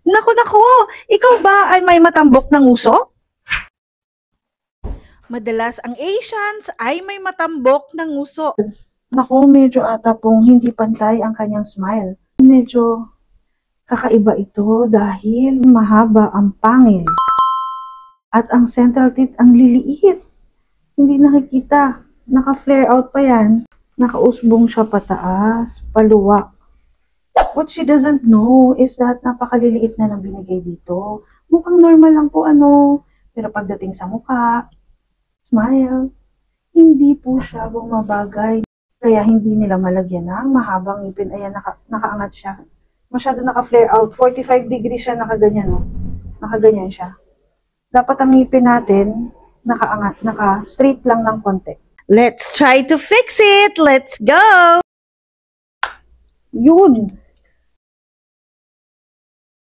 Naku, naku! Ikaw ba ay may matambok ng uso? Madalas ang Asians ay may matambok ng uso. Naku, medyo ata pong hindi pantay ang kanyang smile. Medyo kakaiba ito dahil mahaba ang pangil. At ang central teeth ang liliit. Hindi nakikita. Naka-flare out pa yan. Nakausbong siya pataas, paluwa. What she doesn't know is that napakaliliit na lang binigay dito. Mukhang normal lang po pero pagdating sa mukha, smile, hindi po siya bumabagay. Kaya hindi nila malagyan ng mahabang ngipin. Ayan, nakaangat siya. Masyado naka-flare out. 45 degrees siya nakaganyan, no? Nakaganyan siya. Dapat ang ngipin natin, nakaangat, naka-straight lang ng konti. Let's try to fix it! Let's go! Yun!